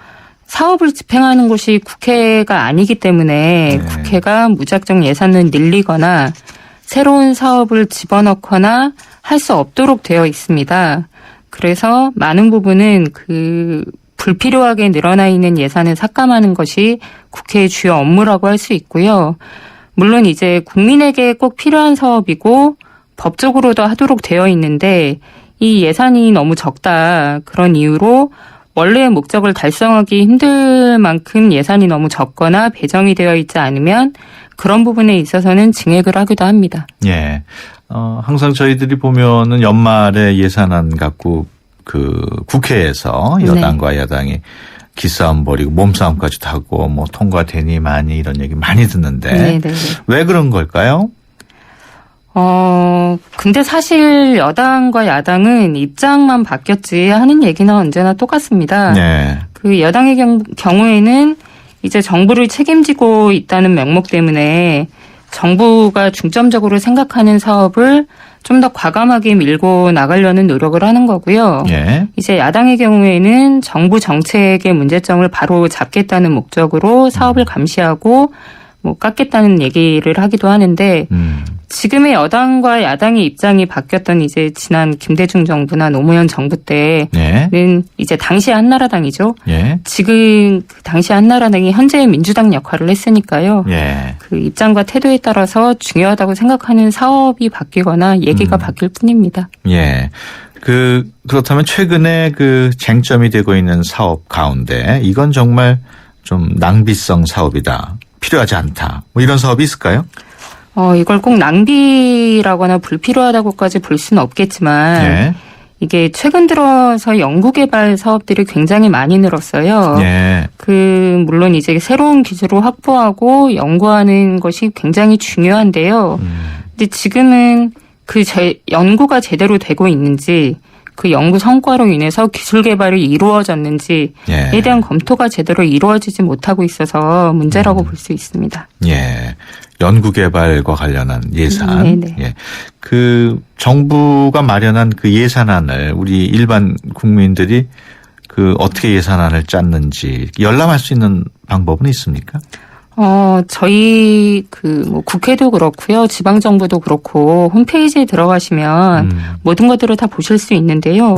사업을 집행하는 곳이 국회가 아니기 때문에 국회가 무작정 예산을 늘리거나 새로운 사업을 집어넣거나 할 수 없도록 되어 있습니다. 그래서 많은 부분은 그 불필요하게 늘어나 있는 예산을 삭감하는 것이 국회의 주요 업무라고 할 수 있고요. 물론 이제 국민에게 꼭 필요한 사업이고 법적으로도 하도록 되어 있는데 이 예산이 너무 적다. 그런 이유로 원래의 목적을 달성하기 힘들 만큼 예산이 너무 적거나 배정이 되어 있지 않으면 그런 부분에 있어서는 증액을 하기도 합니다. 예. 항상 저희들이 보면은 연말에 예산안 갖고 그 국회에서 여당과 야당이 기싸움 벌이고 몸싸움까지도 하고 뭐 통과되니 많이 이런 얘기 많이 듣는데 왜 그런 걸까요? 근데 사실 여당과 야당은 입장만 바뀌었지 하는 얘기는 언제나 똑같습니다. 네. 그 여당의 경우에는 이제 정부를 책임지고 있다는 명목 때문에 정부가 중점적으로 생각하는 사업을 좀 더 과감하게 밀고 나가려는 노력을 하는 거고요. 예. 이제 야당의 경우에는 정부 정책의 문제점을 바로 잡겠다는 목적으로 사업을 감시하고 뭐 깎겠다는 얘기를 하기도 하는데 지금의 여당과 야당의 입장이 바뀌었던 이제 지난 김대중 정부나 노무현 정부 때는 이제 당시 한나라당이죠. 예. 지금 그 당시 한나라당이 현재의 민주당 역할을 했으니까요. 예. 그 입장과 태도에 따라서 중요하다고 생각하는 사업이 바뀌거나 얘기가 바뀔 뿐입니다. 예. 그렇다면 최근에 그 쟁점이 되고 있는 사업 가운데 이건 정말 좀 낭비성 사업이다. 필요하지 않다. 뭐 이런 사업이 있을까요? 이걸 꼭 낭비라거나 불필요하다고까지 볼 수는 없겠지만 이게 최근 들어서 연구개발 사업들이 굉장히 많이 늘었어요. 물론 이제 새로운 기술을 확보하고 연구하는 것이 굉장히 중요한데요. 근데 지금은 연구가 제대로 되고 있는지 그 연구 성과로 인해서 기술 개발이 이루어졌는지에 대한 검토가 제대로 이루어지지 못하고 있어서 문제라고 볼 수 있습니다. 예. 연구개발과 관련한 예산. 예. 그 정부가 마련한 그 예산안을 우리 일반 국민들이 그 어떻게 예산안을 짰는지 열람할 수 있는 방법은 있습니까? 저희 뭐 국회도 그렇고요. 지방정부도 그렇고 홈페이지에 들어가시면 모든 것들을 다 보실 수 있는데요.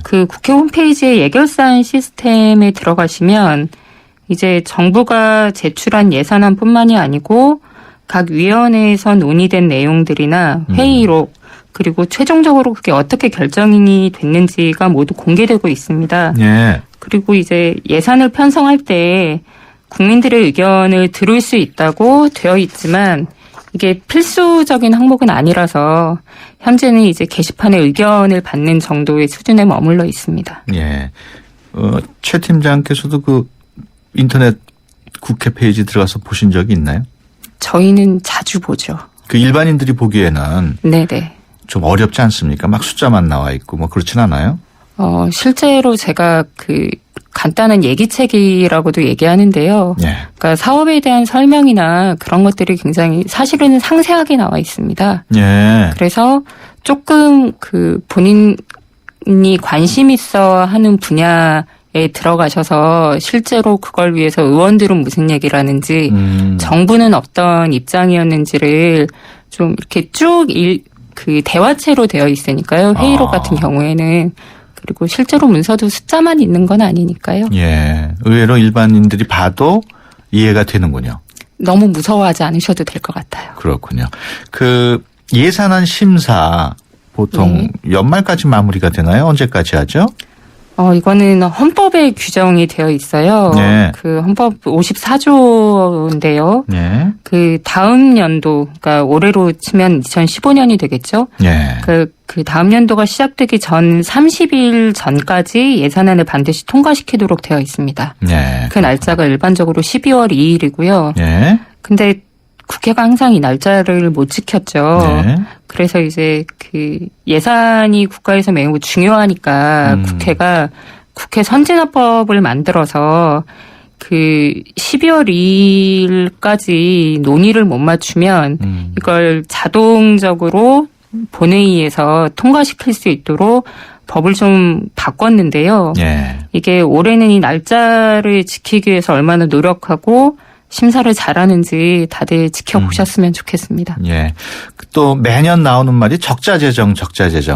그 국회 홈페이지에 예결사안 시스템에 들어가시면 이제 정부가 제출한 예산안뿐만이 아니고 각 위원회에서 논의된 내용들이나 회의록 그리고 최종적으로 그게 어떻게 결정이 됐는지가 모두 공개되고 있습니다. 그리고 이제 예산을 편성할 때 국민들의 의견을 들을 수 있다고 되어 있지만 이게 필수적인 항목은 아니라서 현재는 이제 게시판에 의견을 받는 정도의 수준에 머물러 있습니다. 예. 최 팀장께서도 그 인터넷 국회 페이지 들어가서 보신 적이 있나요? 저희는 자주 보죠. 그 일반인들이 보기에는 좀 어렵지 않습니까? 막 숫자만 나와 있고 뭐 그렇진 않아요? 실제로 제가 그 간단한 예기책이라고도 얘기하는데요. 그러니까 사업에 대한 설명이나 그런 것들이 굉장히 사실은 상세하게 나와 있습니다. 그래서 조금 그 본인이 관심 있어 하는 분야에 들어가셔서 실제로 그걸 위해서 의원들은 무슨 얘기를 하는지 정부는 어떤 입장이었는지를 좀 이렇게 그 대화체로 되어 있으니까요. 회의록 같은 경우에는. 그리고 실제로 문서도 숫자만 있는 건 아니니까요. 예. 의외로 일반인들이 봐도 이해가 되는군요. 너무 무서워하지 않으셔도 될 것 같아요. 그렇군요. 그 예산안 심사 보통 연말까지 마무리가 되나요? 언제까지 하죠? 이거는 헌법에 규정이 되어 있어요. 네. 그 헌법 54조인데요. 네. 그 다음 연도, 그러니까 올해로 치면 2015년이 되겠죠. 네. 그 다음 연도가 시작되기 전 30일 전까지 예산안을 반드시 통과시키도록 되어 있습니다. 네. 그 날짜가 일반적으로 12월 2일이고요. 네. 근데 국회가 항상 이 날짜를 못 지켰죠. 네. 그래서 이제 그 예산이 국가에서 매우 중요하니까 국회가 국회 선진화법을 만들어서 그 12월 2일까지 논의를 못 맞추면 이걸 자동적으로 본회의에서 통과시킬 수 있도록 법을 좀 바꿨는데요. 예. 이게 올해는 이 날짜를 지키기 위해서 얼마나 노력하고 심사를 잘하는지 다들 지켜보셨으면 좋겠습니다. 예. 또 매년 나오는 말이 적자 재정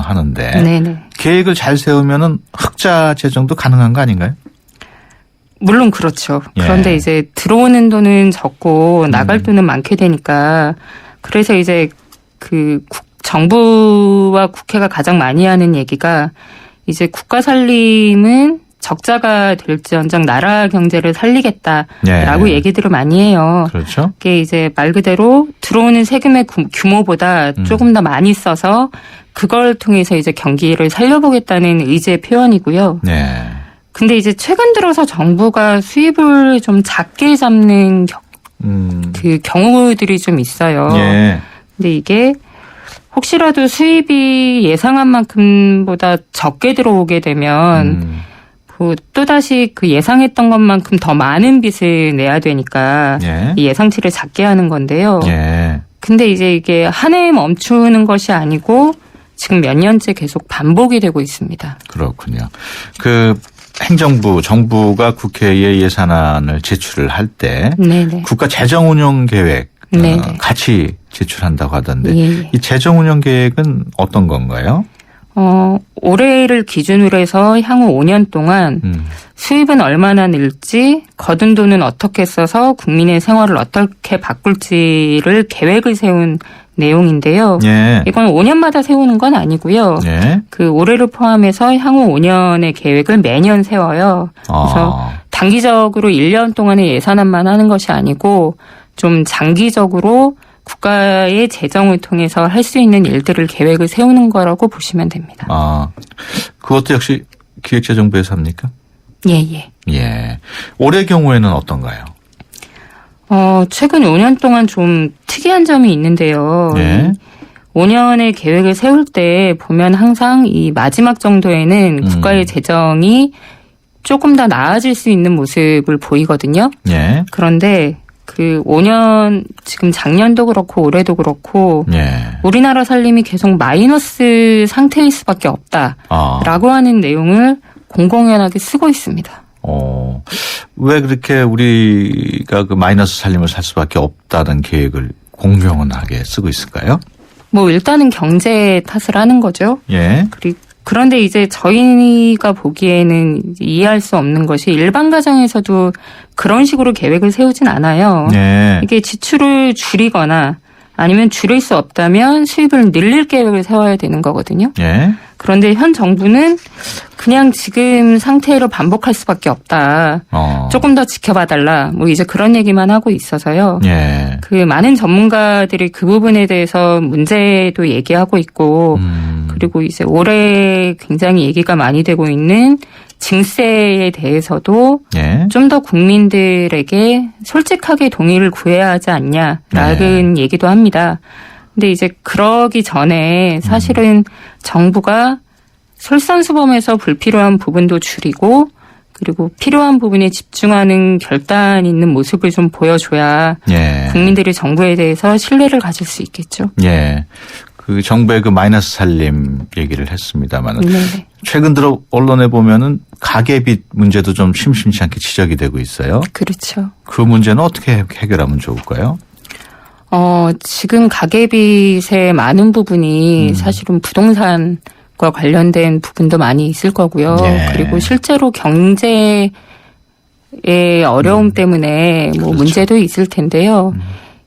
하는데 네네. 계획을 잘 세우면은 흑자 재정도 가능한 거 아닌가요? 물론 그렇죠. 예. 그런데 이제 들어오는 돈은 적고 나갈 돈은 많게 되니까 그래서 이제 그 정부와 국회가 가장 많이 하는 얘기가 이제 국가 살림은 적자가 될지언정 나라 경제를 살리겠다라고 예. 얘기들을 많이 해요. 그렇죠. 그게 이제 말 그대로 들어오는 세금의 규모보다 조금 더 많이 써서 그걸 통해서 이제 경기를 살려보겠다는 의지의 표현이고요. 네. 근데 이제 최근 들어서 정부가 수입을 좀 작게 잡는 그 경우들이 좀 있어요. 예. 근데 이게 혹시라도 수입이 예상한 만큼보다 적게 들어오게 되면 또다시 그 예상했던 것만큼 더 많은 빚을 내야 되니까 예. 이 예상치를 작게 하는 건데요. 예. 근데 이제 이게 한 해에 멈추는 것이 아니고 지금 몇 년째 계속 반복이 되고 있습니다. 그렇군요. 그 정부가 국회에 예산안을 제출을 할 때 국가 재정 운영 계획 같이 제출한다고 하던데 예. 이 재정 운영 계획은 어떤 건가요? 올해를 기준으로 해서 향후 5년 동안 수입은 얼마나 늘지, 거둔 돈은 어떻게 써서 국민의 생활을 어떻게 바꿀지를 계획을 세운 내용인데요. 예. 이건 5년마다 세우는 건 아니고요. 예. 그 올해를 포함해서 향후 5년의 계획을 매년 세워요. 그래서 단기적으로 1년 동안의 예산안만 하는 것이 아니고 좀 장기적으로 국가의 재정을 통해서 할 수 있는 일들을 계획을 세우는 거라고 보시면 됩니다. 그것도 역시 기획재정부에서 합니까? 예. 예. 올해 경우에는 어떤가요? 최근 5년 동안 좀 특이한 점이 있는데요. 예. 5년의 계획을 세울 때 보면 항상 이 마지막 정도에는 국가의 재정이 조금 더 나아질 수 있는 모습을 보이거든요. 예. 그런데 그 5년 지금 작년도 그렇고 올해도 그렇고 예. 우리나라 살림이 계속 마이너스 상태일 수밖에 없다라고 하는 내용을 공공연하게 쓰고 있습니다. 왜 그렇게 우리가 그 마이너스 살림을 살 수밖에 없다는 계획을 공공연하게 쓰고 있을까요? 뭐 일단은 경제 탓을 하는 거죠. 예. 그런데 이제 저희가 보기에는 이해할 수 없는 것이 일반 가정에서도 그런 식으로 계획을 세우진 않아요. 예. 이게 지출을 줄이거나 아니면 줄일 수 없다면 수입을 늘릴 계획을 세워야 되는 거거든요. 예. 그런데 현 정부는 그냥 지금 상태로 반복할 수밖에 없다. 조금 더 지켜봐달라. 뭐 이제 그런 얘기만 하고 있어서요. 예. 그 많은 전문가들이 그 부분에 대해서 문제도 얘기하고 있고 그리고 이제 올해 굉장히 얘기가 많이 되고 있는 증세에 대해서도 예. 좀 더 국민들에게 솔직하게 동의를 구해야 하지 않냐라는 얘기도 합니다. 근데 이제 그러기 전에 사실은 정부가 솔선수범해서 불필요한 부분도 줄이고 그리고 필요한 부분에 집중하는 결단 있는 모습을 좀 보여줘야 예. 국민들이 정부에 대해서 신뢰를 가질 수 있겠죠. 예. 그 정부의 그 마이너스 살림 얘기를 했습니다만 최근 들어 언론에 보면은 가계빚 문제도 좀 심심치 않게 지적이 되고 있어요. 그렇죠. 그 문제는 어떻게 해결하면 좋을까요? 지금 가계빚의 많은 부분이 사실은 부동산과 관련된 부분도 많이 있을 거고요. 네. 그리고 실제로 경제의 어려움 때문에 뭐 문제도 있을 텐데요.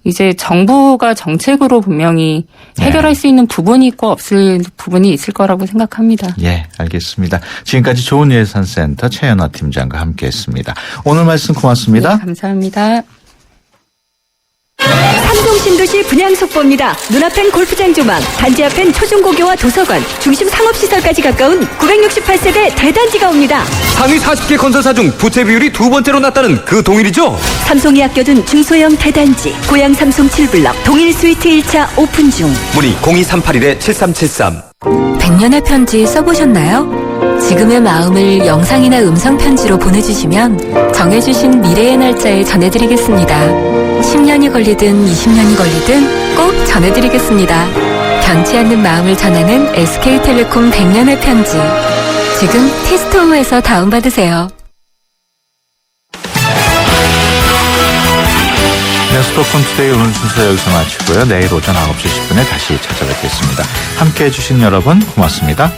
이제 정부가 정책으로 분명히 해결할 수 있는 부분이 있고 없을 부분이 있을 거라고 생각합니다. 예, 알겠습니다. 지금까지 좋은예산센터 최연아 팀장과 함께했습니다. 오늘 말씀 고맙습니다. 네, 감사합니다. 삼성 신도시 분양 속보입니다. 눈앞엔 골프장 조망, 단지 앞엔 초중고교와 도서관, 중심 상업시설까지 가까운 968세대 대단지가 옵니다. 상위 40개 건설사 중 부채 비율이 두 번째로 낮다는 그 동일이죠? 삼성이 아껴둔 중소형 대단지, 고양 삼성 7블럭, 동일 스위트 1차 오픈 중. 문의 02381-7373. 100년의 편지 써보셨나요? 지금의 마음을 영상이나 음성 편지로 보내주시면 정해주신 미래의 날짜에 전해드리겠습니다. 10년이 걸리든 20년이 걸리든 꼭 전해드리겠습니다. 변치 않는 마음을 전하는 SK텔레콤 100년의 편지. 지금 티스토어에서 다운받으세요. 네, 수도권 투데이 오늘 순서 여기서 마치고요. 내일 오전 9시 10분에 다시 찾아뵙겠습니다. 함께해 주신 여러분 고맙습니다.